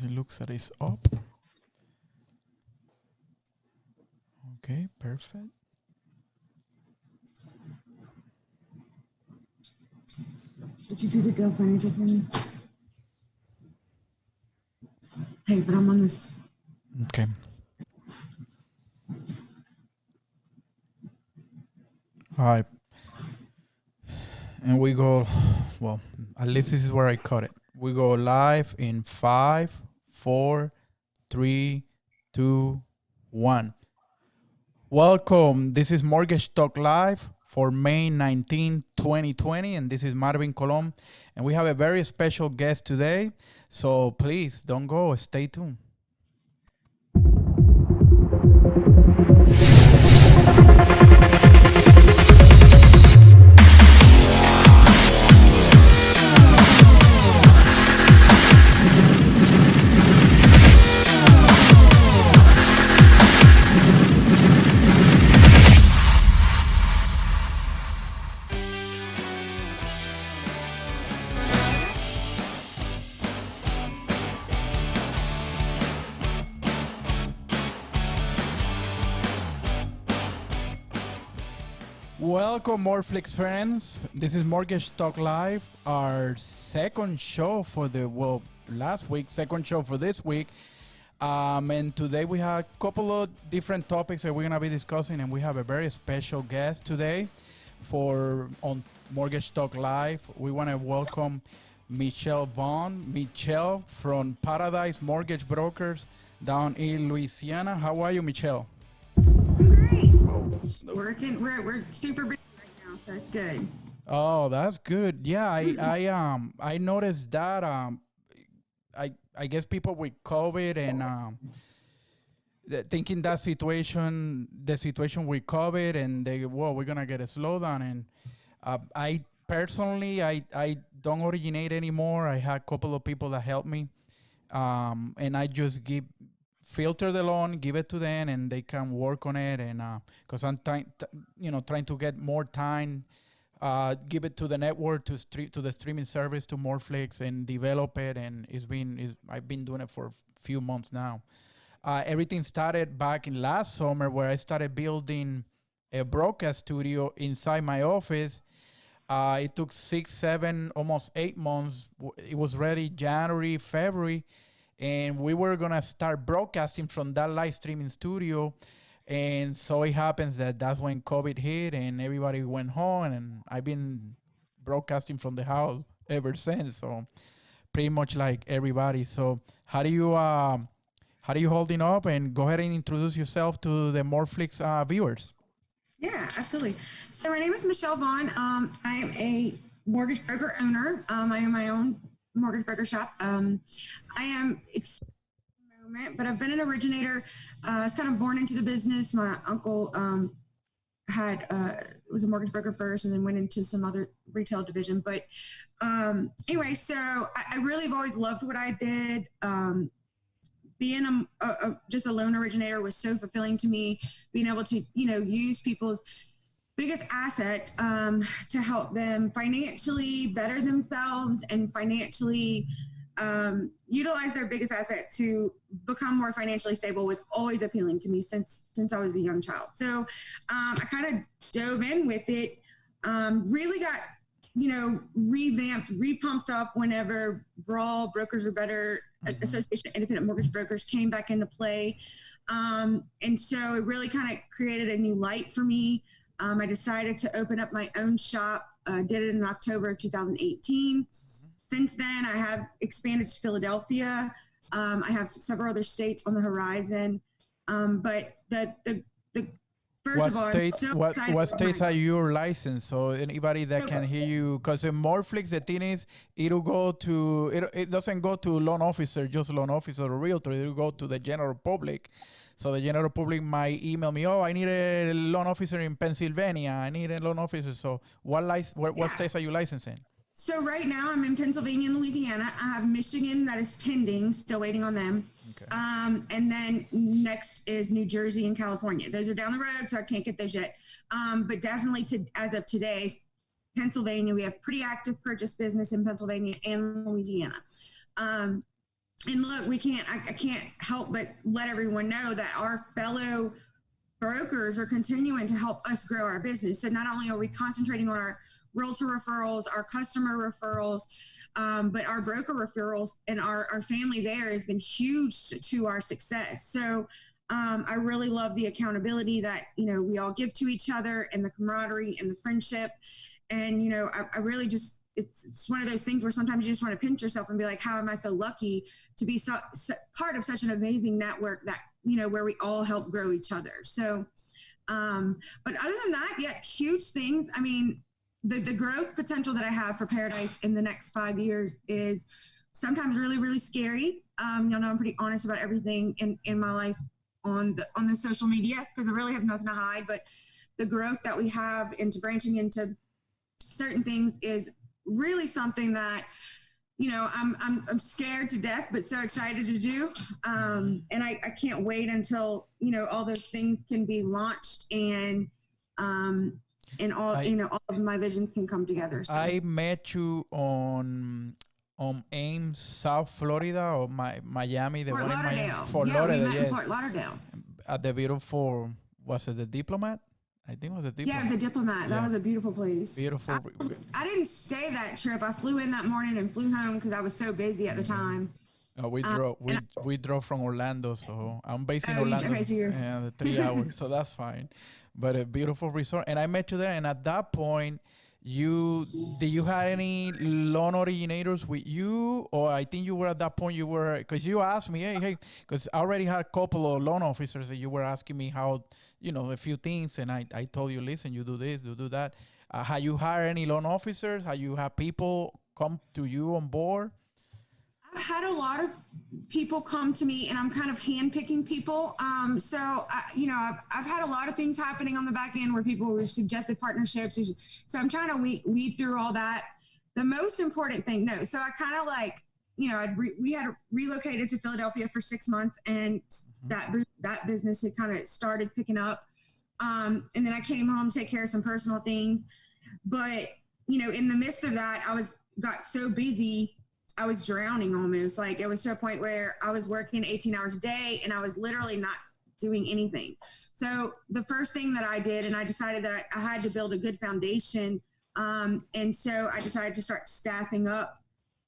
It looks that it's up. Okay, perfect. Did you do the Dell Financial for me? Hey, but I'm on this. Okay. All right. And we go, well, at least this is where I cut it. We go live in 5, 4, 3, 2, 1. Welcome. This is Mortgage Talk Live for May 19, 2020. And this is Marvin Colom. And we have a very special guest today. So please don't go. Stay tuned. Welcome, Mortflix friends. This is Mortgage Talk Live, our second show for last week, second show for this week. And today we have a couple of different topics that we're going to be discussing, and we have a very special guest today on Mortgage Talk Live. We want to welcome Michelle Vaughn. Michelle from Paradise Mortgage Brokers down in Louisiana. How are you, Michelle? Great. Working. We're super busy right now, so it's good. Oh, that's good. Yeah, I noticed that I guess people with COVID and thinking the situation with COVID, and we're gonna get a slowdown. And I personally I don't originate anymore. I had a couple of people that helped me, and I just filter the loan, give it to them, and they can work on it. And because I'm trying to get more time, give it to the network, to the streaming service, to Mortflix, and develop it. And I've been doing it for a few months now. Everything started back in last summer, where I started building a broadcast studio inside my office. It took 6, 7, almost 8 months. It was ready January, February. And we were going to start broadcasting from that live streaming studio. And so it happens that's when COVID hit and everybody went home. And I've been broadcasting from the house ever since. So pretty much like everybody. So how do you holding up? And go ahead and introduce yourself to the Mortflix viewers. Yeah, absolutely. So my name is Michelle Vaughn. I am a mortgage broker owner. I own my own mortgage broker shop. I am but I've been an originator. I was kind of born into the business. My uncle was a mortgage broker first, and then went into some other retail division. But anyway, so I really have always loved what I did. Being just a loan originator was so fulfilling to me. Being able to use people's biggest asset to help them financially better themselves and financially utilize their biggest asset to become more financially stable was always appealing to me since I was a young child. So I kind of dove in with it, really got revamped, repumped up whenever Brawl, Brokers Are Better, Association of Independent Mortgage Brokers came back into play. And so it really kind of created a new light for me. I decided to open up my own shop, did it in October of 2018. Since then, I have expanded to Philadelphia. I have several other states on the horizon. But the first of all, what states are you licensed? So anybody that can hear you, because in Mortflix, the thing is, it doesn't go to loan officer, just loan officer or realtor. It'll go to the general public. So the general public might email me, I need a loan officer in Pennsylvania. I need a loan officer. So what states are you licensing? So right now I'm in Pennsylvania and Louisiana. I have Michigan that is pending, still waiting on them. Okay. And then next is New Jersey and California. Those are down the road, so I can't get those yet. But definitely as of today, Pennsylvania, we have pretty active purchase business in Pennsylvania and Louisiana. and look, I can't help but let everyone know that our fellow brokers are continuing to help us grow our business. So not only are we concentrating on our realtor referrals, our customer referrals, but our broker referrals, and our family there has been huge to our success. So I really love the accountability that, we all give to each other, and the camaraderie and the friendship. And, I really just, it's one of those things where sometimes you just want to pinch yourself and be like, how am I so lucky to be so part of such an amazing network that, where we all help grow each other. So, but other than that, yeah, huge things. I mean, the growth potential that I have for Paradise in the next 5 years is sometimes really, really scary. You'll know I'm pretty honest about everything in my life on the social media, because I really have nothing to hide. But the growth that we have into branching into certain things is really something that, I'm scared to death, but so excited to do. And I can't wait until, all those things can be launched, and all of my visions can come together. So. I met you on Ames, South Florida, or Miami, Fort Lauderdale. Fort Lauderdale, we met in Fort Lauderdale. At the beautiful, was it the Diplomat? I think it was a Diplomat. Yeah, it was a Diplomat. That was a beautiful place. Beautiful. I didn't stay that trip. I flew in that morning and flew home because I was so busy at the time. We drove from Orlando, so I'm based in Orlando. Okay, so the 3 hours, so that's fine. But a beautiful resort, and I met you there. And at that point, did you have any loan originators with you, or I think you were at that point because you asked me, hey, because I already had a couple of loan officers that you were asking me how, a few things, and I told you, listen, you do this, you do that. Have you hired any loan officers? Have you had people come to you on board? I've had a lot of people come to me, and I'm kind of handpicking people. I've had a lot of things happening on the back end where people were suggested partnerships. So I'm trying to weed through all that. The most important thing, so I kind of we had relocated to Philadelphia for 6 months, and that business had kind of started picking up. And then I came home to take care of some personal things. But, in the midst of that, got so busy, I was drowning almost. Like, it was to a point where I was working 18 hours a day, and I was literally not doing anything. So the first thing that I did, and I decided that I had to build a good foundation. And so I decided to start staffing up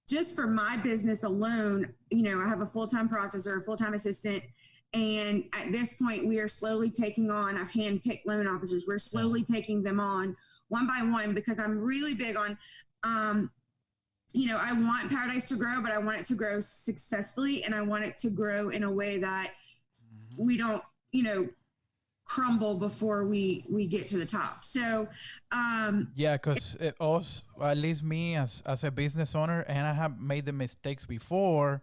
just for my business alone. I have a full-time processor, a full-time assistant. And at this point, we are slowly taking on, I've handpicked loan officers. We're slowly taking them on one by one, because I'm really big on, I want Paradise to grow, but I want it to grow successfully. And I want it to grow in a way that we don't, crumble before we get to the top. So, because also, at least me as a business owner, and I have made the mistakes before.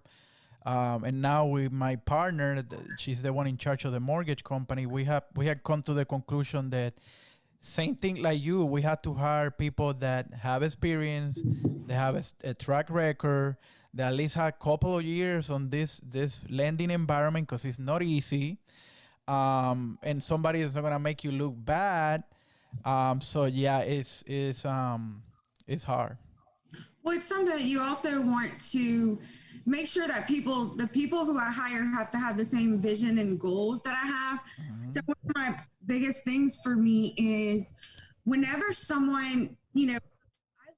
And now with my partner, she's the one in charge of the mortgage company. We had come to the conclusion that same thing like you, we had to hire people that have experience, they have a track record, that at least have a couple of years on this lending environment, because it's not easy. And somebody is not gonna make you look bad. It's hard. Well, it's something that you also want to make sure that the people who I hire have to have the same vision and goals that I have. Mm-hmm. So one of my biggest things for me is whenever someone, I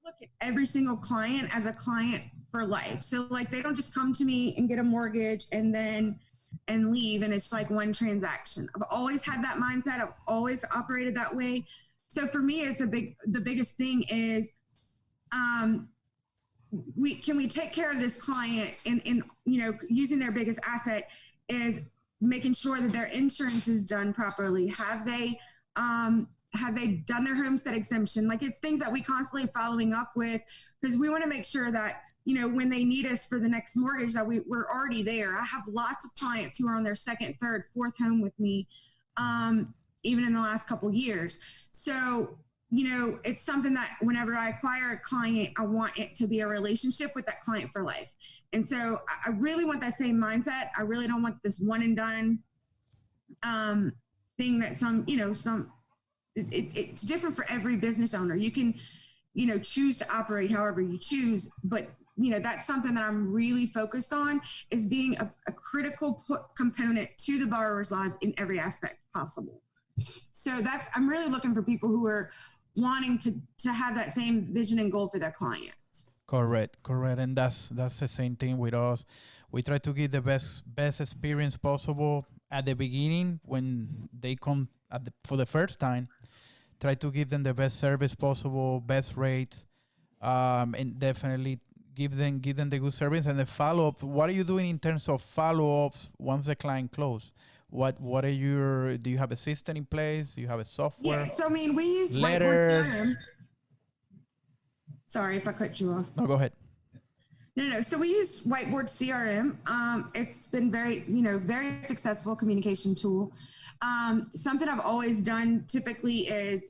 look at every single client as a client for life. So they don't just come to me and get a mortgage and leave, and it's like one transaction. I've always had that mindset. I've always operated that way. So for me, the biggest thing is, can we take care of this client in using their biggest asset is making sure that their insurance is done properly. Have they done their homestead exemption? It's things that we constantly following up with, because we want to make sure that, when they need us for the next mortgage, that we're already there. I have lots of clients who are on their second, third, fourth home with me, even in the last couple of years. So, it's something that whenever I acquire a client, I want it to be a relationship with that client for life. And so I really want that same mindset. I really don't want this one and done thing that it's different for every business owner. You can, choose to operate however you choose, but that's something that I'm really focused on, is being a critical component to the borrower's lives in every aspect possible. So I'm really looking for people who are wanting to have that same vision and goal for their clients. Correct. And that's the same thing with us. We try to give the best experience possible at the beginning when they come for the first time. Try to give them the best service possible, best rates, and definitely give them the good service and the follow-up. What are you doing in terms of follow-ups once the client close? Do you have a system in place? Do you have a software? Yeah, so we use letters. Whiteboard CRM. Sorry if I cut you off. No, go ahead. No. So we use Whiteboard CRM. It's been very successful communication tool. Something I've always done typically is,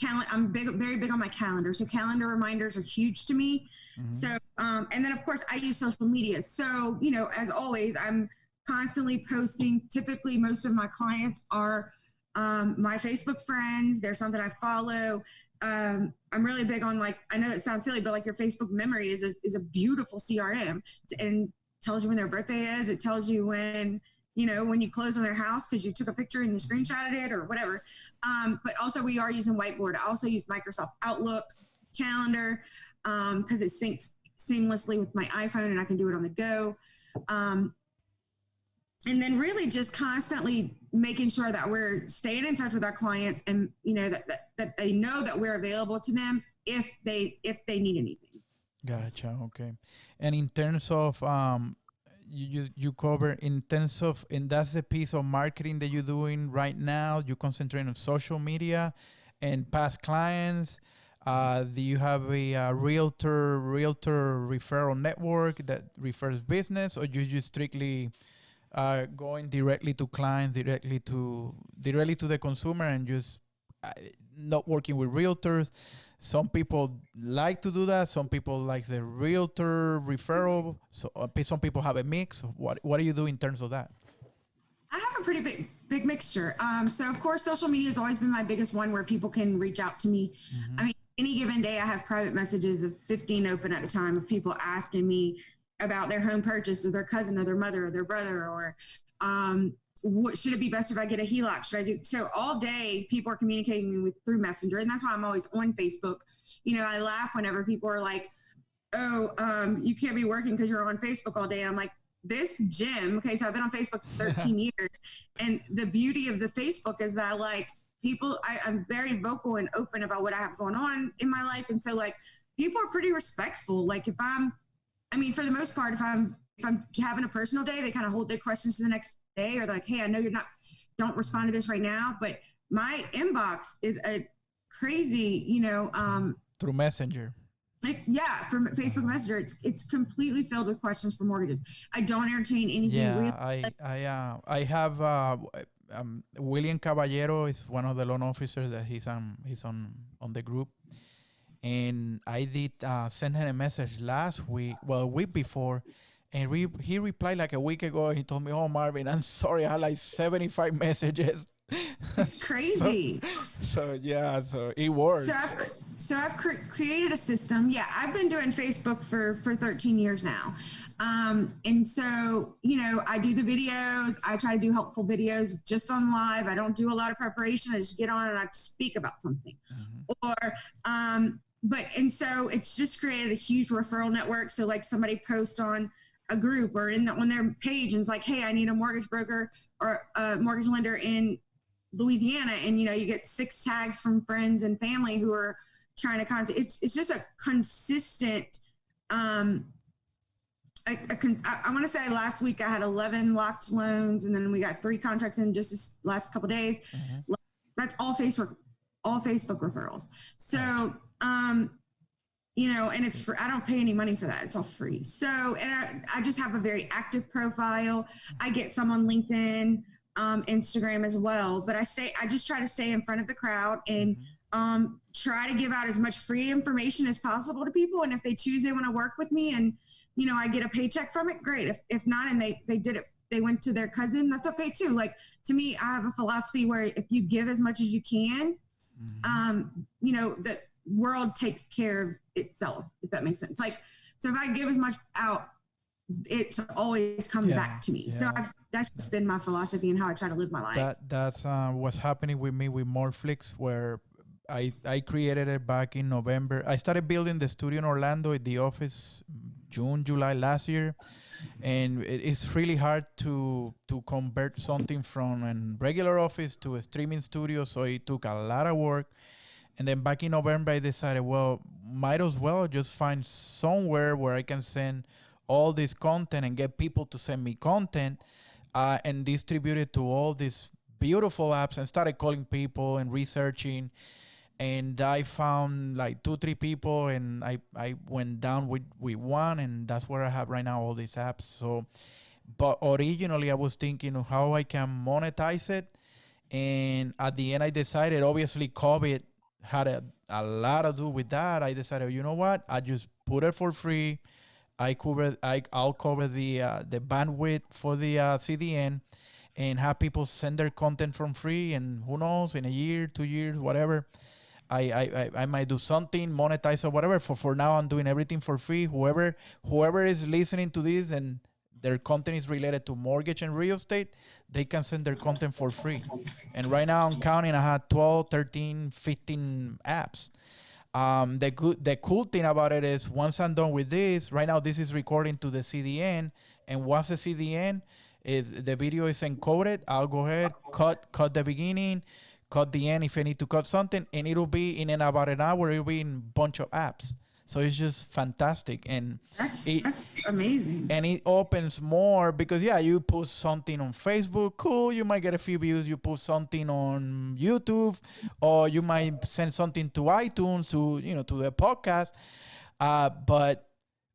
I'm very big on my calendar. So calendar reminders are huge to me. Mm-hmm. So, and then of course I use social media. So, as always, I'm constantly posting. Typically most of my clients are my Facebook friends. They're something I follow. I'm really big on, I know that sounds silly, but your Facebook memory is a beautiful CRM, and tells you when their birthday is. It tells you when you close on their house because you took a picture and you screenshotted it or whatever. But also we are using Whiteboard. I also use Microsoft Outlook calendar because it syncs seamlessly with my iPhone and I can do it on the go. And then really just constantly making sure that we're staying in touch with our clients and, that they know that we're available to them if they need anything. Gotcha. Okay. And in terms of, you cover in terms of, and that's the piece of marketing that you're doing right now. You concentrate on social media and past clients. Do you have a realtor referral network that refers business, or you just strictly going directly to clients, directly to the consumer, and just not working with realtors? Some people like to do that. Some people like the realtor referral. So some people have a mix. What do you do in terms of that? I have a pretty big mixture. So of course, social media has always been my biggest one where people can reach out to me. Mm-hmm. Any given day I have private messages of 15 open at the time of people asking me about their home purchase or their cousin or their mother or their brother, or what should it be best if I get a HELOC? Should I do? So all day people are communicating with through Messenger, and that's why I'm always on Facebook. I laugh whenever people are like, "Oh, you can't be working because you're on Facebook all day." And I'm like, this gym. Okay, so I've been on Facebook 13 years, and the beauty of the Facebook is that people, I'm very vocal and open about what I have going on in my life, and so people are pretty respectful. For the most part, if I'm having a personal day, they kind of hold their questions to the next day, or hey, I know don't respond to this right now, but my inbox is a crazy, through Messenger. From Facebook Messenger, it's completely filled with questions for mortgages. I don't entertain anything. Yeah, I have William Caballero is one of the loan officers that he's on the group. And I did send him a message a week before, and he replied a week ago. He told me, "Oh, Marvin, I'm sorry, I had 75 messages." It's crazy. So it works. So I've created a system. Yeah, I've been doing Facebook for 13 years now. And so, I do the videos. I try to do helpful videos just on live. I don't do a lot of preparation. I just get on and I speak about something. Mm-hmm. And so it's just created a huge referral network. So somebody posts on a group or on their page and it's hey, I need a mortgage broker or a mortgage lender in Louisiana. And, you get 6 tags from friends and family who are trying to it's just a consistent, I want to say last week I had 11 locked loans, and then we got 3 contracts in just this last couple of days. Mm-hmm. That's all Facebook referrals. So, and it's I don't pay any money for that. It's all free. So, and I just have a very active profile. I get some on LinkedIn, Instagram as well, but I just try to stay in front of the crowd and, try to give out as much free information as possible to people. And if they choose they want to work with me and, I get a paycheck from it, great. If not, and they did it, they went to their cousin, that's okay too. To me, I have a philosophy where if you give as much as you can, world takes care of itself, if that makes sense. Like, so if I give as much out, it's always coming back to me. So that's just been my philosophy and how I try to live my life. That's what's happening with me with Mortflix, where I created it back in November. I started building the studio in Orlando at the office June, July last year. And it's really hard to convert something from a regular office to a streaming studio. So it took a lot of work. And then back in November, I decided, well, might as well just find somewhere where I can send all this content and get people to send me content and distribute it to all these beautiful apps, and started calling people and researching. And I found like 2, 3 people, and I went down with one, and that's where I have right now all these apps. So, but originally I was thinking of how I can monetize it. And at the end I decided, obviously COVID had a lot to do with that. I decided, you know what? I just put it for free. I'll cover the bandwidth for the CDN, and have people send their content from free. And who knows, in a year, 2 years, whatever, I might do something, monetize or whatever. For now, I'm doing everything for free. Whoever is listening to this and their content is related to mortgage and real estate, they can send their content for free. And right now I'm counting, I had 12, 13, 15 apps. The cool thing about it is, once I'm done with this, right now this is recording to the CDN, and once the CDN is, the video is encoded, I'll go ahead, cut the beginning, cut the end if I need to cut something, and it'll be in about an hour. It'll be in a bunch of apps. So it's just fantastic. And that's amazing. And it opens more, because you post something on Facebook, cool, you might get a few views. You post something on YouTube, or you might send something to iTunes, to the podcast. But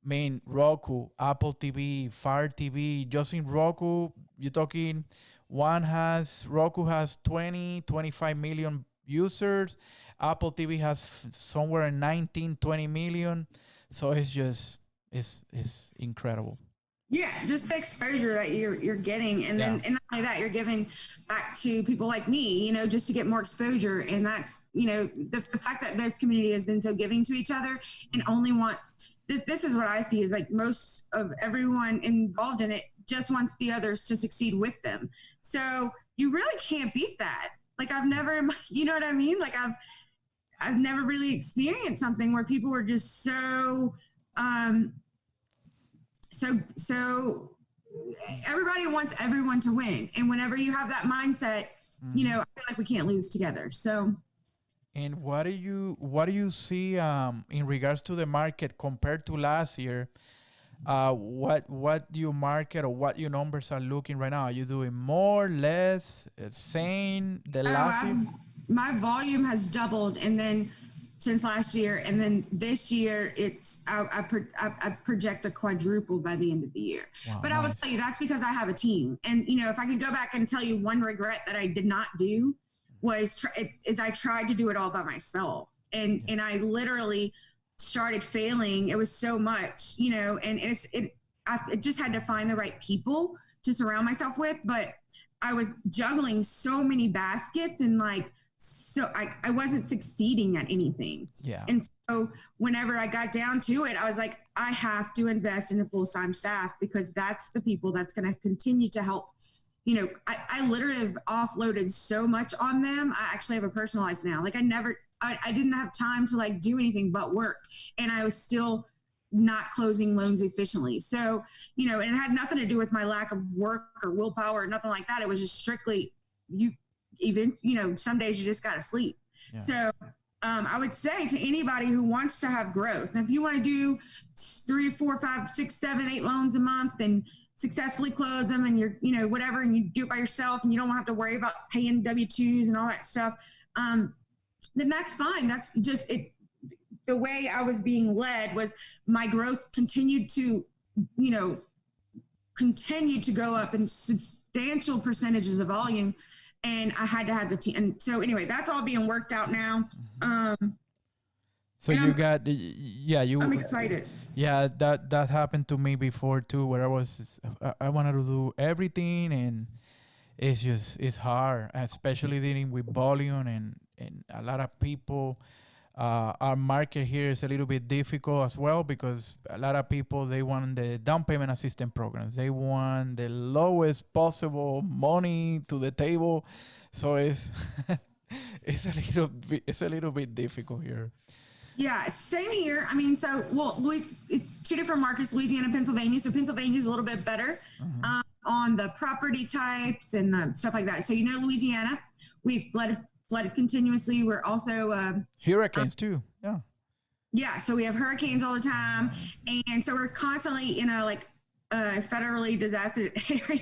I mean, Roku, Apple TV, Fire TV, just in Roku, you're talking, Roku has 25 million users. Apple TV has somewhere in 19, 20 million. So it's incredible. Yeah, just the exposure that you're getting, and then and not only that, you're giving back to people like me, just to get more exposure. And that's, the fact that this community has been so giving to each other and only wants this is what I see, is like most of everyone involved in it just wants the others to succeed with them. So you really can't beat that. Like, I've never, you know what I mean? Like, I've never really experienced something where people were just so everybody wants everyone to win. And whenever you have that mindset, I feel like we can't lose together. So. And what do you see in regards to the market compared to last year? What do you market, or what your numbers are looking right now? Are you doing more, less, same the last year? My volume has doubled, and then since last year, and then this year I project a quadruple by the end of the year. Wow, but nice. I would tell you that's because I have a team. And if I could go back and tell you one regret that I did not do was I tried to do it all by myself, and I literally started failing. It was so much, and I just had to find the right people to surround myself with. But I was juggling so many baskets, and so I wasn't succeeding at anything. Yeah. And so whenever I got down to it, I was like, I have to invest in a full-time staff, because that's the people that's going to continue to help. I literally have offloaded so much on them. I actually have a personal life now. Like, I didn't have time to do anything but work, and I was still not closing loans efficiently. So, and it had nothing to do with my lack of work or willpower or nothing like that. It was just strictly some days you just got to sleep. Yeah. So I would say to anybody who wants to have growth, and if you want to do 3, 4, 5, 6, 7, 8 loans a month and successfully close them, and you're, whatever, and you do it by yourself, and you don't have to worry about paying W-2s and all that stuff, then that's fine. That's just it. The way I was being led was my growth continued to go up in substantial percentages of volume, and I had to have the team. And so anyway, that's all being worked out now. So you I'm excited. Yeah, that happened to me before too, where I wanted to do everything, and it's hard, especially dealing with volume and a lot of people. Our market here is a little bit difficult as well because a lot of people, they want the down payment assistance programs. They want the lowest possible money to the table. So it's it's a little bit difficult here. Yeah, same here. I mean, so it's two different markets, Louisiana, Pennsylvania. So Pennsylvania is a little bit better on the property types and the stuff like that. So Louisiana, we've flooded continuously. We're also hurricanes too. Yeah. Yeah, so we have hurricanes all the time, and so we're constantly in a federally disaster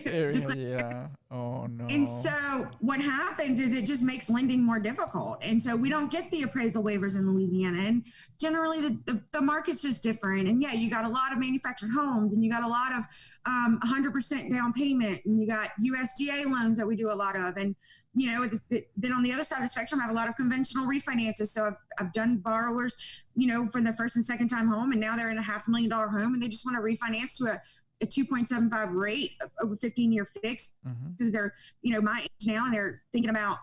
area. Yeah. Oh no. And so what happens is it just makes lending more difficult. And so we don't get the appraisal waivers in Louisiana. And generally the market's just different. And yeah, you got a lot of manufactured homes and you got a lot of 100% down payment, and you got USDA loans that we do a lot of. And, then on the other side of the spectrum, I have a lot of conventional refinances. So I've done borrowers, for the first and second time home, and now they're in a $500,000 home and they just want to refinance to a 2.75 rate over 15-year fixed because they're, my age now, and they're thinking about,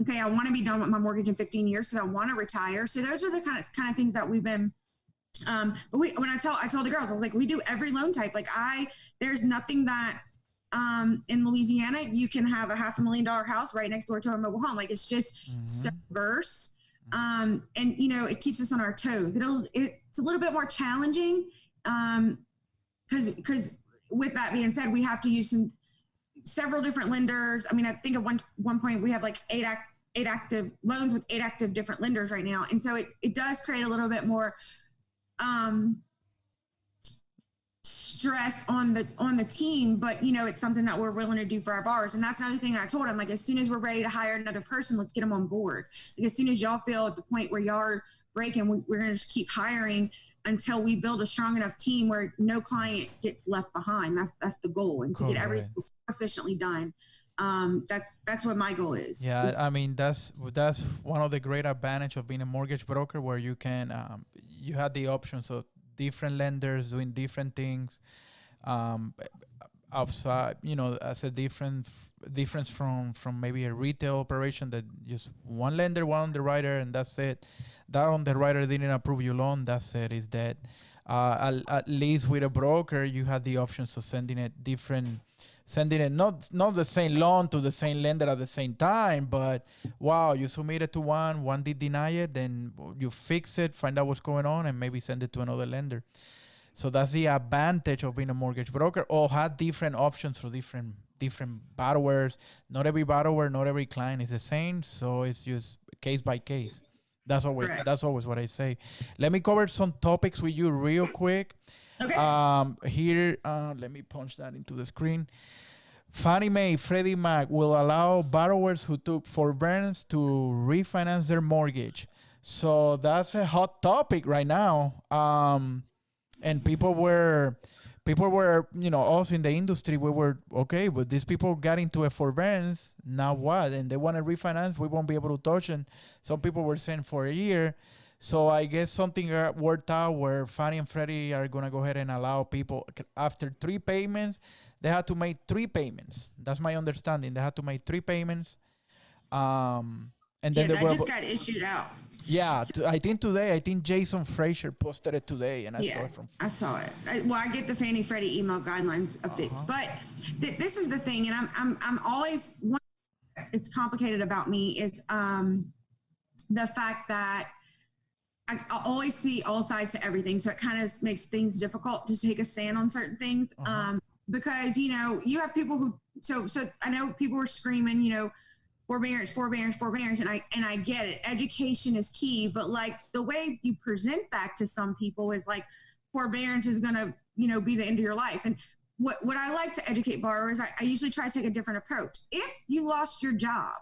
okay, I want to be done with my mortgage in 15 years because I want to retire. So those are the kind of things that we've been. But I told the girls, I was like, we do every loan type. There's nothing that in Louisiana you can have a $500,000 house right next door to a mobile home. It's just so diverse. And it keeps us on our toes. It's a little bit more challenging. Because with that being said, we have to use several different lenders. I mean, I think at one point we have eight active loans with 8 active different lenders right now. And so it does create a little bit more stress on the team, but it's something that we're willing to do for our borrowers. And that's another thing that I told them, as soon as we're ready to hire another person, let's get them on board. As soon as y'all feel at the point where y'all are breaking, we're going to just keep hiring until we build a strong enough team where no client gets left behind. That's the goal, and to get everything efficiently done. That's what my goal is. Yeah, I mean that's one of the great advantage of being a mortgage broker, where you can you have the options of different lenders doing different things outside, as a difference from maybe a retail operation that just one lender, one underwriter, and that's it. That underwriter didn't approve your loan, that's it, is that at least with a broker you have the options of sending it not the same loan to the same lender at the same time, but you submitted to one did deny it, then you fix it, find out what's going on, and maybe send it to another lender. So that's the advantage of being a mortgage broker, or have different options for different borrowers. Not every borrower, not every client is the same, so it's just case by case. That's always what I say. Let me cover some topics with you real quick. Okay. Here, let me punch that into the screen. Fannie Mae, Freddie Mac will allow borrowers who took forbearance to refinance their mortgage. So that's a hot topic right now. And people were, also in the industry, we were, okay, but these people got into a forbearance, now what? And they want to refinance, we won't be able to touch. And some people were saying for a year. So I guess something worked out where Fannie and Freddie are going to go ahead and allow people, after 3 payments, they had to make 3 payments. That's my understanding. They had to make 3 payments. And then that just got issued out. Yeah, I think Jason Frazier posted it today, and I saw it I saw it. I get the Fannie Freddie email guidelines updates, but this is the thing, and I'm always, it's complicated about me is the fact that I always see all sides to everything, so it kind of makes things difficult to take a stand on certain things. Because you have people who so I know people were screaming, forbearance, and I get it. Education is key, but the way you present that to some people is forbearance is gonna be the end of your life. And what I like to educate borrowers, I usually try to take a different approach. If you lost your job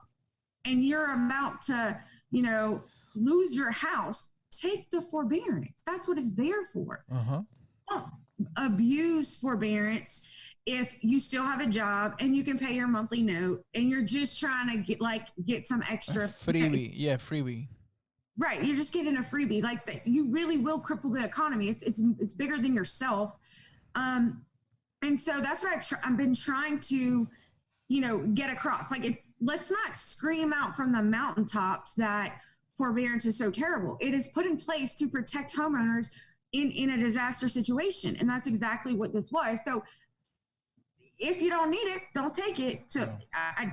and you're about to lose your house, take the forbearance. That's what it's there for. Don't abuse forbearance if you still have a job and you can pay your monthly note and you're just trying to get some extra freebie. Yeah, freebie. Right, you're just getting a freebie. You really will cripple the economy. It's bigger than yourself. And so that's what I've been trying to get across. Let's not scream out from the mountaintops that forbearance is so terrible. It is put in place to protect homeowners in a disaster situation. And that's exactly what this was. So if you don't need it, don't take it. So I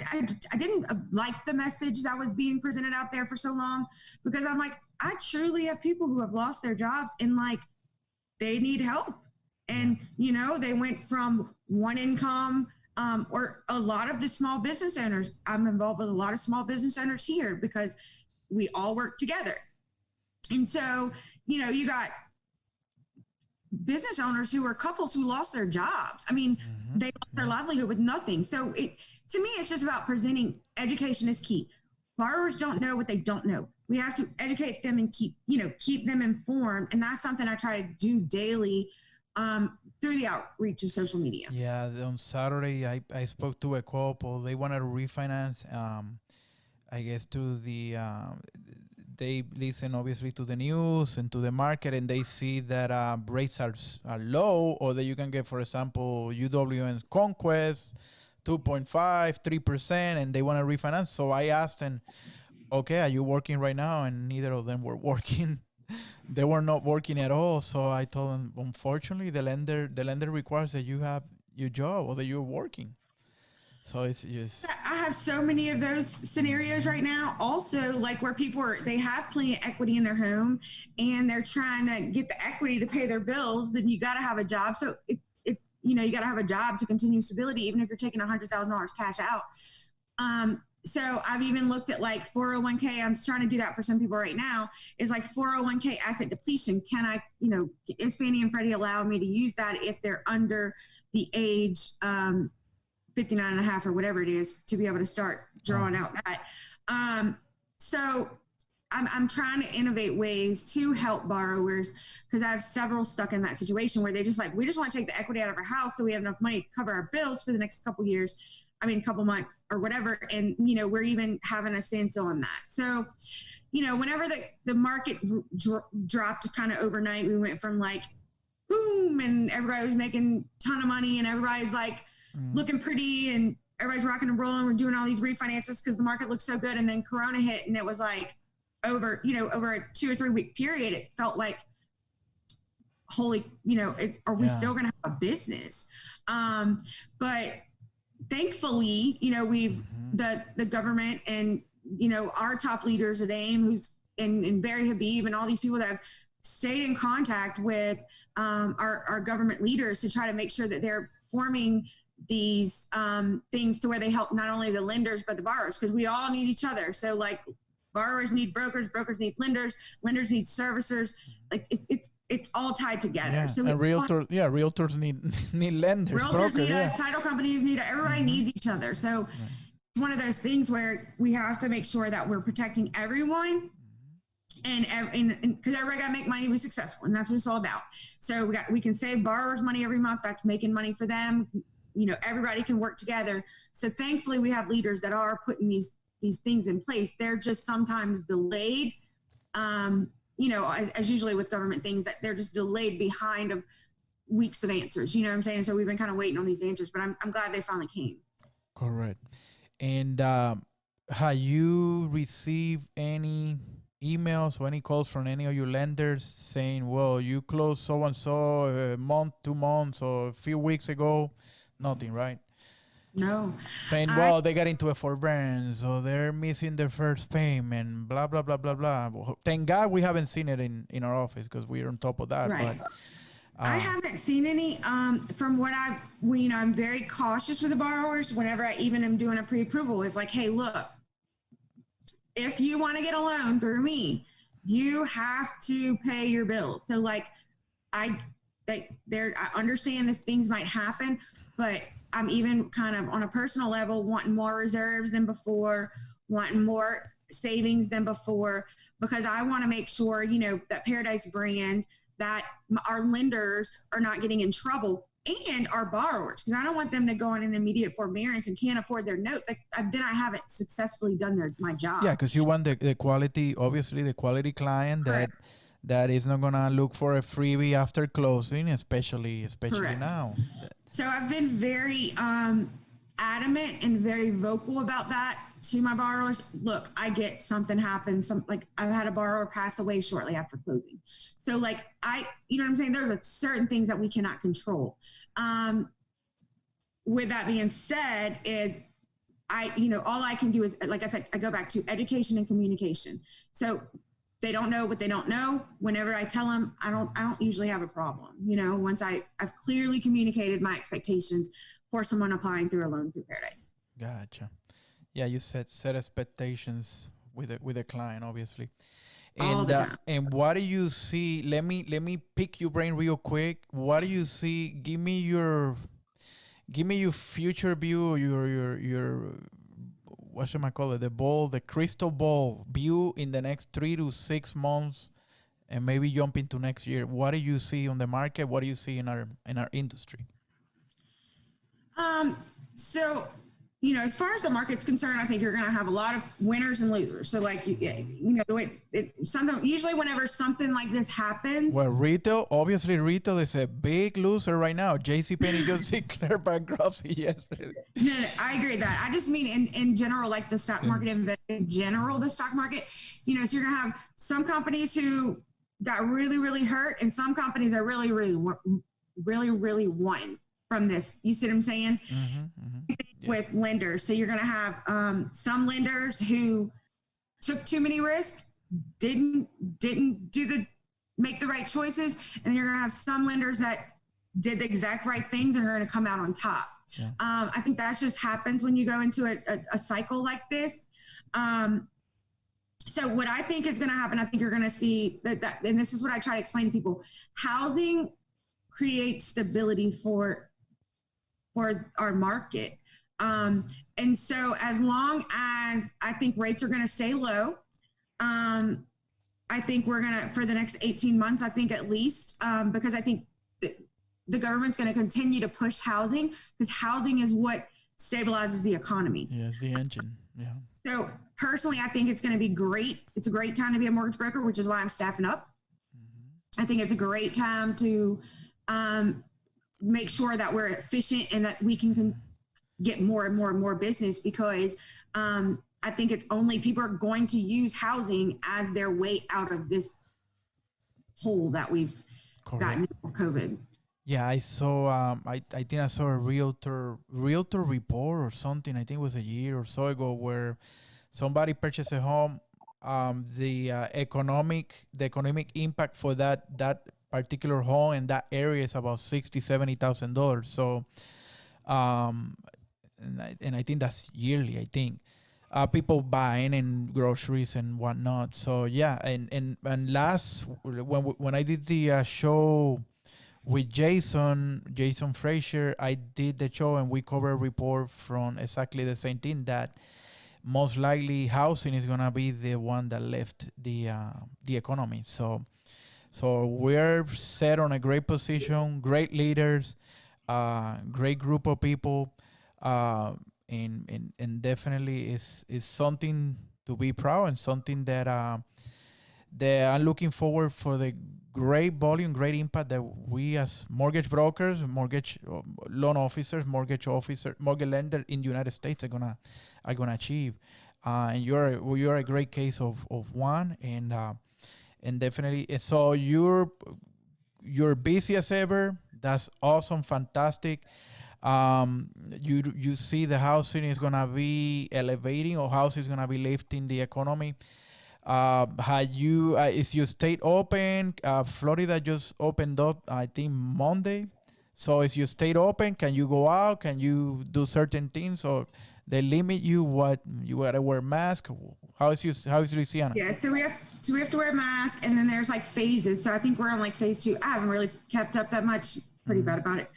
didn't like the message that was being presented out there for so long, because I'm like, I truly have people who have lost their jobs and like they need help. And, you know, they went from one income, or a lot of the small business owners. I'm involved with a lot of small business owners here because we all work together. And so, you know, you got business owners who are couples who lost their jobs. I mean, they lost their livelihood with nothing. So to me, it's just about presenting. Education is key. Borrowers don't know what they don't know. We have to educate them and keep them informed. And that's something I try to do daily through the outreach of social media. Yeah, on Saturday, I spoke to a couple. They wanted to refinance, I guess, to the they listen obviously to the news and to the market, and they see that rates are low, or that you can get, for example, UWN's Conquest 2.5, 3%, and they want to refinance. So I asked them, okay, are you working right now? And neither of them were working. They were not working at all. So I told them, unfortunately, the lender requires that you have your job or that you're working. So it's just, I have so many of those scenarios right now. Also, like where people they have plenty of equity in their home and they're trying to get the equity to pay their bills, but you got to have a job. So you got to have a job to continue stability, even if you're taking $100,000 cash out. So I've even looked at like 401k. I'm trying to do that for some people right now, is like 401k asset depletion. Can I, is Fannie and Freddie allowing me to use that if they're under the age 59 and a half or whatever it is, to be able to start drawing out that. So I'm trying to innovate ways to help borrowers, because I have several stuck in that situation where they just like, we just want to take the equity out of our house so we have enough money to cover our bills for the next couple months or whatever. And, we're even having a standstill on that. So, whenever the market dropped kind of overnight, we went from like, boom, and everybody was making a ton of money and everybody's like looking pretty and everybody's rocking and rolling. We're doing all these refinances because the market looks so good. And then Corona hit, and it was like over a 2 or 3 week period, it felt like, holy, are we still going to have a business? But thankfully, we've the government and, our top leaders at AIM, who's and Barry Habib and all these people that have stayed in contact with our government leaders to try to make sure that they're forming these things to where they help not only the lenders, but the borrowers, because we all need each other. So like borrowers need brokers need lenders need servicers. Like it's all tied together. Yeah. So and realtors need lenders. Realtors need us, title companies need us, everybody needs each other. So it's one of those things where we have to make sure that we're protecting everyone. And because everybody got to make money to be successful, and that's what it's all about. So we can save borrowers money every month. That's making money for them. Everybody can work together. So thankfully, we have leaders that are putting these things in place. They're just sometimes delayed. As usually with government things, that they're just delayed behind of weeks of answers. You know what I'm saying? So we've been kind of waiting on these answers, but I'm glad they finally came. Correct. And have you received any emails or any calls from any of your lenders saying, well, you closed so-and-so a month, 2 months, or a few weeks ago? Nothing, right? No. Saying, well, they got into a forbearance, or they're missing their first payment, blah, blah, blah, blah, blah. Well, thank God we haven't seen it in our office, because we're on top of that. Right. But I haven't seen any. From what I'm very cautious with the borrowers whenever I even am doing a pre-approval. Is like, hey, look, if you want to get a loan through me, you have to pay your bills. So like, I understand these things might happen, but I'm even kind of on a personal level wanting more reserves than before, wanting more savings than before, because I want to make sure, that Paradise brand, that our lenders are not getting in trouble, and our borrowers, because I don't want them to go on an immediate forbearance and can't afford their note. Then I haven't successfully done my job. yeah, because you want the quality, obviously the quality client that is not gonna look for a freebie after closing, especially Correct. now. So I've been very adamant and very vocal about that to my borrowers, look, I get something happens. Like I've had a borrower pass away shortly after closing. So like you know what I'm saying? There are certain things that we cannot control. With that being said, is all I can do is, like I said, I go back to education and communication. So they don't know what they don't know. Whenever I tell them, I don't usually have a problem. Once I've clearly communicated my expectations for someone applying through a loan through Paradise. Gotcha. Yeah, you set expectations with a client, obviously. All the time. And what do you see? Let me pick your brain real quick. What do you see? Give me your future view, your what should I call it? The crystal ball view in the next 3 to 6 months, and maybe jump into next year. What do you see on the market? What do you see in our industry? So, as far as the market's concerned, I think you're going to have a lot of winners and losers. So like, usually whenever something like this happens. Well, retail is a big loser right now. JCPenney just declared bankruptcy yesterday. No, I agree with that. I just mean in general, like the stock market, in general, the stock market, so you're going to have some companies who got really, really hurt and some companies that really, really, really, really won from this. You see what I'm saying? With lenders. So you're going to have some lenders who took too many risks, didn't make the right choices. And you're going to have some lenders that did the exact right things and are going to come out on top. Yeah. I think that just happens when you go into a cycle like this. So what I think is going to happen, I think you're going to see that, and this is what I try to explain to people, housing creates stability for our market. And so as long as I think rates are going to stay low, I think we're going to, for the next 18 months, I think at least, because I think the government's going to continue to push housing, because housing is what stabilizes the economy. Yeah, it's the engine. Yeah. So personally, I think it's going to be great. It's a great time to be a mortgage broker, which is why I'm staffing up. I think it's a great time to make sure that we're efficient and that we can get more and more and more business, because I think it's only people are going to use housing as their way out of this hole that we've gotten with COVID. Yeah, I saw. I think I saw a realtor report or something. I think it was a year or so ago, where somebody purchased a home. The economic impact for that particular home in that area is about $60,000-$70,000. So, and I think that's yearly. I think people buying and groceries and whatnot. So yeah, and last when I did the show with Jason Frazier, I did the show and we covered a report from exactly the same thing, that most likely housing is gonna be the one that left the economy. So we're set on a great position, great leaders, great group of people, and definitely is something to be proud, and something that I'm looking forward for the great volume, great impact that we as mortgage brokers, mortgage loan officers, mortgage lender in the United States are gonna achieve. And you're a great case of one, and definitely, so you're busy as ever. That's awesome, fantastic. You see the housing is gonna be elevating, or housing is gonna be lifting the economy. Is your state open? Florida just opened up, I think, Monday. So is your state open? Can you go out? Can you do certain things, or they limit you? What you gotta wear a mask? How is Louisiana? Yeah, so we have to wear a mask, and then there's like phases. So I think we're on like phase 2. I haven't really kept up that much. Pretty bad about it.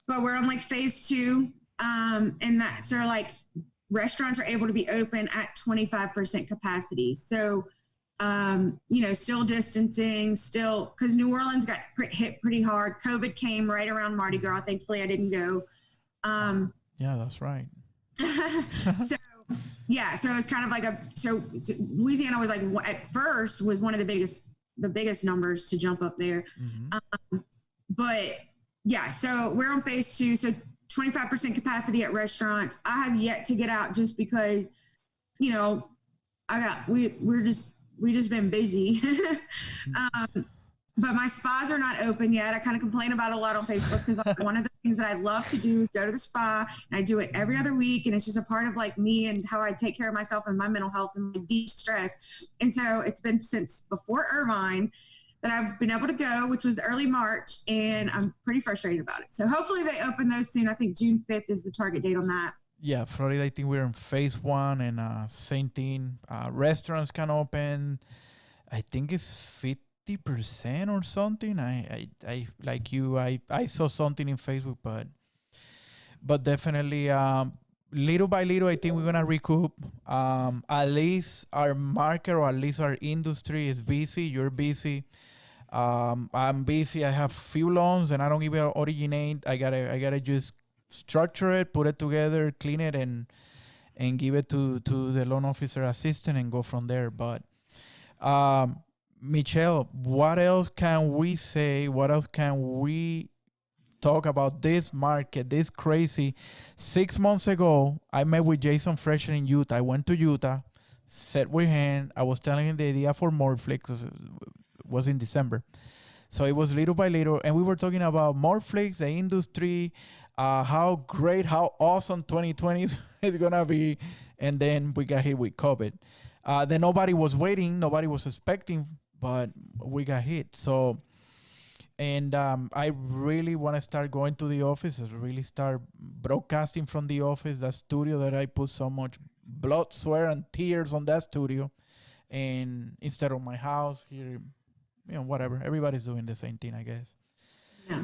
But we're on like phase 2, and that so like restaurants are able to be open at 25% capacity. So, still distancing, because New Orleans got hit pretty hard. COVID came right around Mardi Gras. Thankfully, I didn't go. Yeah, that's right. So it's kind of like so Louisiana was like, at first was one of the biggest numbers to jump up there. But yeah, so we're on phase 2. So 25% capacity at restaurants. I have yet to get out just because, you know, we just been busy. But my spas are not open yet. I kind of complain about it a lot on Facebook because one of the things that I love to do is go to the spa, and I do it every other week. And it's just a part of like me and how I take care of myself and my mental health and my de-stress. And so it's been since before Irvine that I've been able to go, which was early March, and I'm pretty frustrated about it. So hopefully they open those soon. I think June 5th is the target date on that. Yeah, Florida, I think we're in phase 1, and same thing. Restaurants can open. I think it's 50% or something. I like you. I saw something in Facebook, but definitely, little by little, I think we're gonna recoup. At least our market, or at least our industry, is busy. You're busy. I'm busy. I have few loans, and I don't even originate. I gotta just structure it, put it together, clean it, and give it to the loan officer assistant and go from there. But Michelle, what else can we say? What else can we talk about this market, this crazy? 6 months ago, I met with Jason Fresher in Utah. I went to Utah, sat with him. I was telling him the idea for Mortflix. It was in December. So it was little by little. And we were talking about Mortflix, the industry, how great, how awesome 2020 is going to be. And then we got hit with COVID. Then nobody was waiting. Nobody was expecting, but we got hit. So, and I really want to start going to the office, really start broadcasting from the office, that studio that I put so much blood, sweat, and tears on that studio. And instead of my house here, whatever. Everybody's doing the same thing, I guess. Yeah.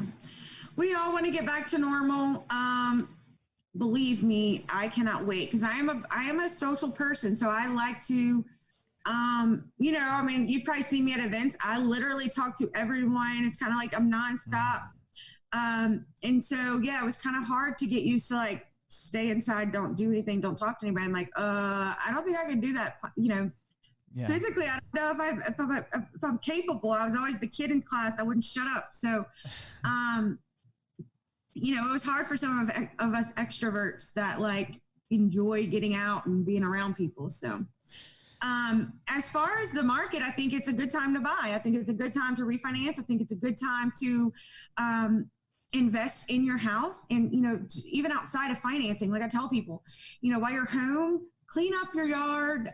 We all want to get back to normal. Believe me, I cannot wait because I am a social person. So I like to, you've probably seen me at events. I literally talk to everyone. It's kind of like I'm nonstop. And so, yeah, it was kind of hard to get used to like stay inside, don't do anything, don't talk to anybody. I'm like, I don't think I can do that. Yeah. Physically, I don't know if I'm capable. I was always the kid in class that wouldn't shut up. So, it was hard for some of us extroverts that like enjoy getting out and being around people. So, as far as the market, I think it's a good time to buy. I think it's a good time to refinance. I think it's a good time to invest in your house. And, even outside of financing, like I tell people, while you're home, clean up your yard.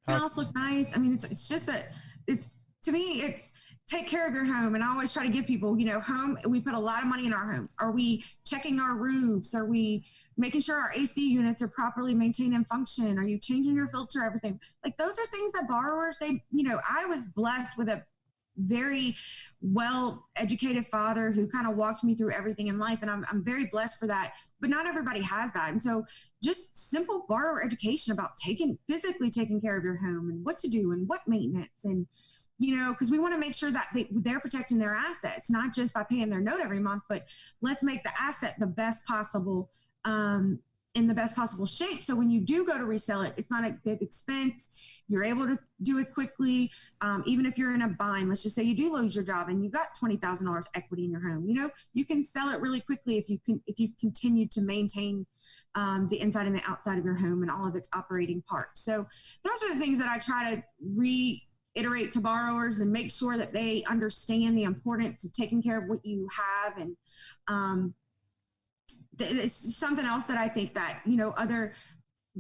House look nice. I mean, to me, it's take care of your home. And I always try to give people, home, we put a lot of money in our homes. Are we checking our roofs? Are we making sure our AC units are properly maintained and function? Are you changing your filter, everything? Like those are things that borrowers, I was blessed with a very well-educated father who kind of walked me through everything in life. And I'm very blessed for that, but not everybody has that. And so just simple borrower education about physically taking care of your home and what to do and what maintenance. And, because we want to make sure that they're protecting their assets, not just by paying their note every month, but let's make the asset the best possible, in the best possible shape. So when you do go to resell it, it's not a big expense. You're able to do it quickly. Even if you're in a bind, let's just say you do lose your job and you got $20,000 equity in your home, you can sell it really quickly if you've continued to maintain the inside and the outside of your home and all of its operating parts. So those are the things that I try to reiterate to borrowers and make sure that they understand the importance of taking care of what you have. And, it's something else that I think that, other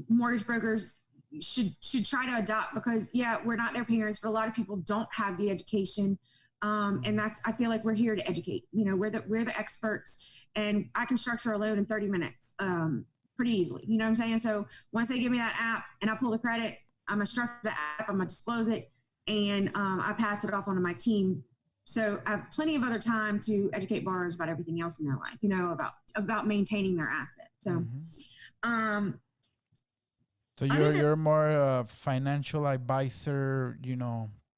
mortgage brokers should try to adopt because, yeah, we're not their parents, but a lot of people don't have the education. And I feel like we're here to educate, we're the experts, and I can structure a loan in 30 minutes pretty easily. You know what I'm saying? So once they give me that app and I pull the credit, I'm going to structure the app, I'm going to disclose it, and I pass it off onto my team. So I have plenty of other time to educate borrowers about everything else in their life, about maintaining their assets. So, so you're more financial advisor,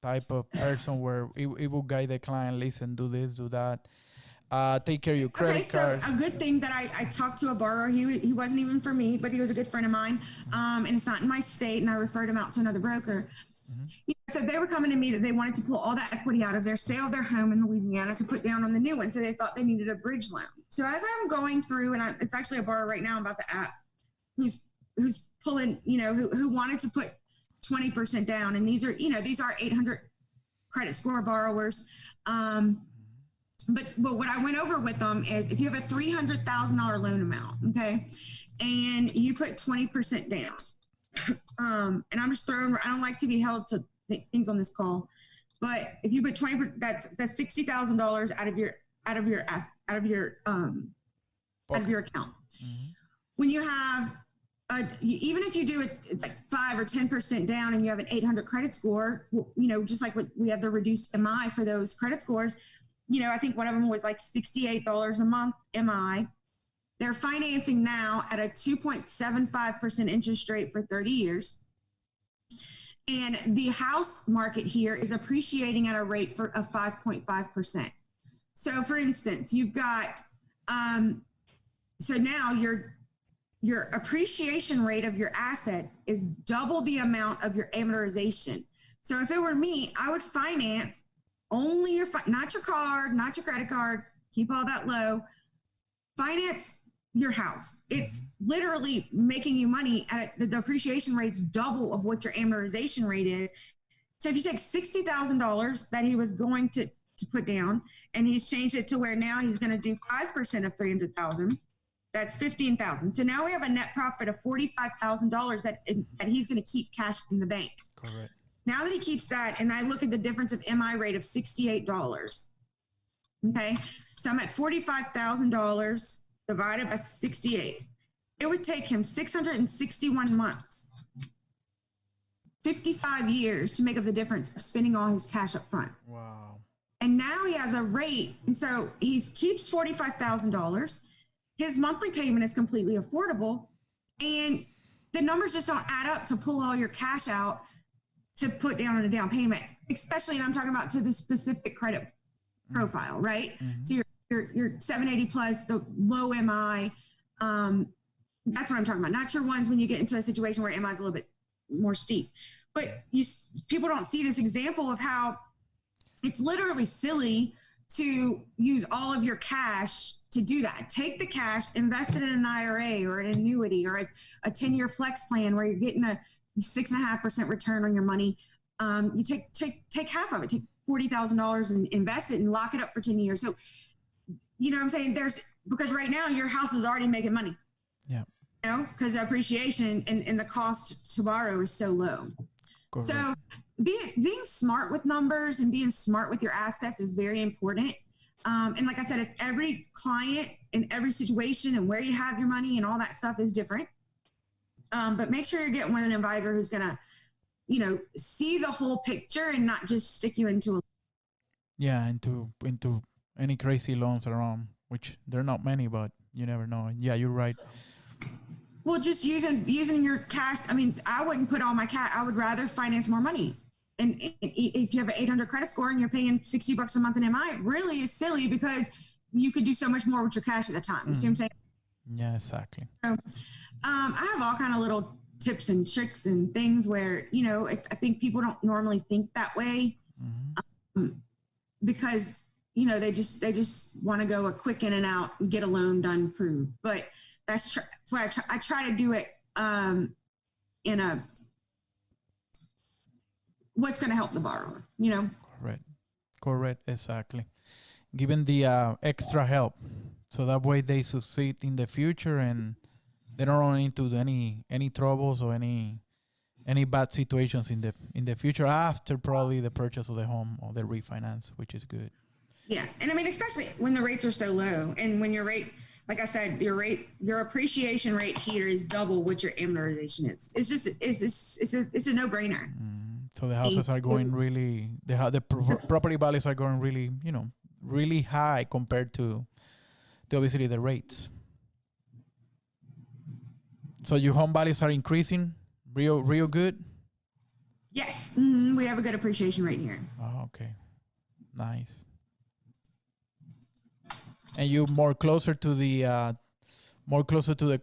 type of person where it will guide the client, listen, do this, do that, take care of your credit card. So a good thing that I talked to a borrower, he wasn't even for me, but he was a good friend of mine, and it's not in my state, and I referred him out to another broker. So they were coming to me that they wanted to pull all the equity out of their sale of their home in Louisiana to put down on the new one. So they thought they needed a bridge loan. So as I'm going through, and it's actually a borrower right now about the app who's pulling, who wanted to put 20% down. And these are 800 credit score borrowers. But what I went over with them is if you have a $300,000 loan amount, okay, and you put 20% down, and I'm just throwing, I don't like to be held to things on this call, but if you put 20%, that's $60,000 out of your account. Mm-hmm. When you have even if you do it like 5 or 10% down and you have an 800 credit score, just like what we have the reduced MI for those credit scores, I think one of them was like $68 a month MI. They're financing now at a 2.75% interest rate for 30 years. And the house market here is appreciating at a rate of 5.5%. So for instance, you've got, so now your appreciation rate of your asset is double the amount of your amortization. So if it were me, I would finance only not your card, not your credit cards, keep all that low. Finance your house. It's literally making you money at the appreciation rate's double of what your amortization rate is. So if you take $60,000 that he was going to put down and he's changed it to where now he's going to do 5% of 300,000, that's 15,000. So now we have a net profit of $45,000 that he's going to keep cash in the bank. Correct. Now that he keeps that, and I look at the difference of MI rate of $68. Okay, so I'm at $45,000 divided by 68. It would take him 661 months, 55 years to make up the difference of spending all his cash up front. Wow. And now he has a rate, and so he keeps $45,000. His monthly payment is completely affordable, and the numbers just don't add up to pull all your cash out to put down on a down payment, especially, and I'm talking about to the specific credit profile, right? Mm-hmm. So your 780 plus, the low MI, that's what I'm talking about. Not your ones when you get into a situation where MI is a little bit more steep. But people don't see this example of how it's literally silly to use all of your cash to do that. Take the cash, invest it in an IRA or an annuity or a 10-year flex plan where you're getting a 6.5% return on your money. You take half of it, take $40,000 and invest it and lock it up for 10 years. So, you know what I'm saying? Because right now your house is already making money. Yeah. Because the appreciation and the cost to borrow is so low. Correct. So being smart with numbers and being smart with your assets is very important. And like I said, it's every client in every situation and where you have your money and all that stuff is different. But make sure you're getting with an advisor who's going to, see the whole picture and not just stick you into into any crazy loans around, which there are not many, but you never know. Yeah, you're right. Well, just using your cash. I mean, I wouldn't put all my cash. I would rather finance more money. And if you have an 800 credit score and you're paying $60 a month in MI, it really is silly because you could do so much more with your cash at the time. You see what I'm saying? Yeah, exactly. So, I have all kind of little tips and tricks and things where, I think people don't normally think that way, because, they just want to go a quick in and out and get a loan done, approved. But that's what I try to do it in a what's going to help the borrower, Correct, exactly. Given the extra help, so that way they succeed in the future and they don't run into any troubles or any bad situations in the future after probably the purchase of the home or the refinance, which is good. Yeah, and I mean, especially when the rates are so low, and when your rate, like I said, your appreciation rate here is double what your amortization is. It's a no-brainer. So the houses are going really, the property values are going really, really high compared to obviously the rates. So your home values are increasing real good? Yes. Mm-hmm. We have a good appreciation rate here. Oh, okay. Nice. And you more closer to the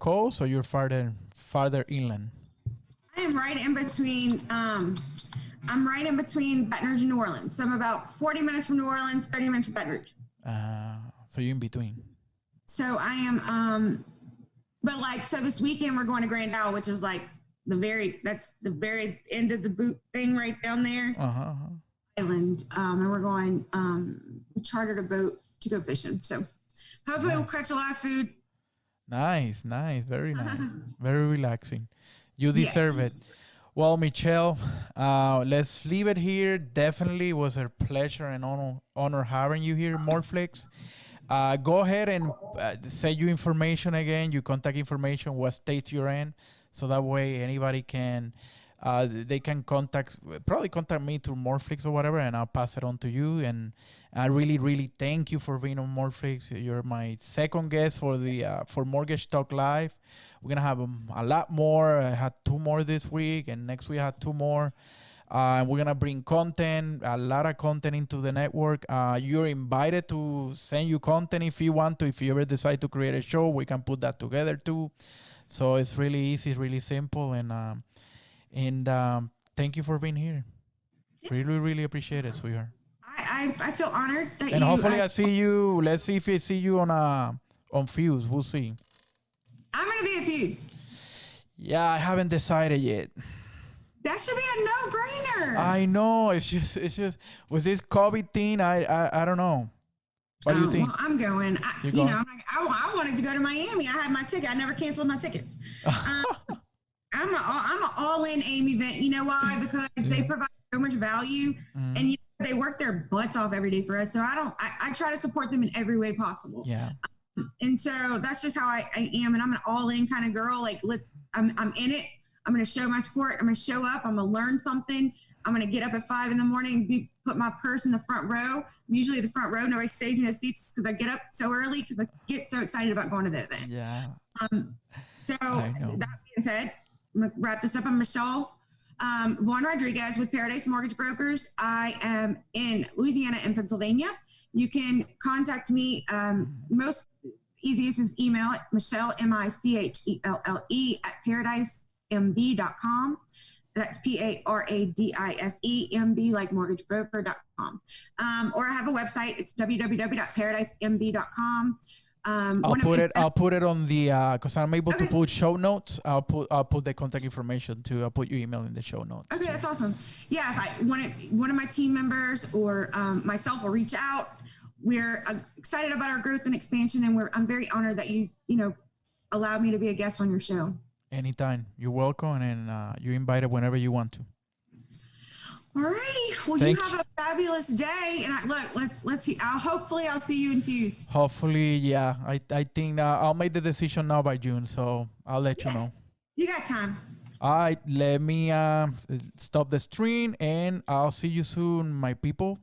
coast, or you're farther inland? I am right in between. I'm right in between Baton Rouge and New Orleans. So I'm about 40 minutes from New Orleans, 30 minutes from Baton Rouge. So you're in between. So I am, but like, so this weekend we're going to Grand Isle, which is like that's the very end of the boot thing right down there. Island. And we're going, we chartered a boat to go fishing. So hopefully we'll catch a lot of food. Nice. Very nice. Very relaxing. You deserve it. Well, Michelle, let's leave it here. Definitely was a pleasure and honor having you here, Mortflix. Go ahead and say your information again, your contact information, what state you're in, so that way anybody can, they can probably contact me through Mortflix or whatever, and I'll pass it on to you. And I really, really thank you for being on Mortflix. You're my second guest for Mortgage Talk Live. We're going to have a lot more. I had 2 more this week, and next week I had 2 more. We're going to bring a lot of content into the network. You're invited to send you content if you want to. If you ever decide to create a show, we can put that together too. So it's really easy, really simple. And thank you for being here. Really, really appreciate it, sweetheart. I feel honored that and hopefully I see you. Let's see if I see you on Fuse. We'll see. I'm going to be a Fuse. Yeah, I haven't decided yet. That should be a no-brainer. I know. It's just with this COVID thing, I don't know. What do you think? Well, I'm going. I wanted to go to Miami. I had my ticket. I never canceled my tickets. I'm an all-in AIM event. You know why? Because they provide so much value, and they work their butts off every day for us. So I try to support them in every way possible. Yeah. And so that's just how I am. And I'm an all-in kind of girl. Like, I'm in it. I'm going to show my support. I'm going to show up. I'm going to learn something. I'm going to get up at 5 a.m. and put my purse in the front row. I'm usually the front row. Nobody stays in the seats because I get up so early because I get so excited about going to the event. Yeah. So that being said, I'm going to wrap this up. I'm Michelle Vaughn Rodriguez with Paradise Mortgage Brokers. I am in Louisiana and Pennsylvania. You can contact me. Most easiest is email at Michelle, MICHELLE at paradisemb.com. That's PARADISEMB, like mortgagebroker.com. Or I have a website. It's www.paradisemb.com. I'll put it on the because I'm able to put show notes. I'll put the contact information too. I'll put your email in the show notes. Okay, that's awesome. Yeah, if one of my team members or myself will reach out. We're excited about our growth and expansion, and I'm very honored that you allowed me to be a guest on your show. Anytime. You're welcome, and you're invited whenever you want to. Alrighty. Well, you have a fabulous day. And let's see. Hopefully I'll see you in Fuse. Hopefully, yeah. I think I'll make the decision now by June, so I'll let you know. You got time. All right. Let me stop the stream, and I'll see you soon, my people.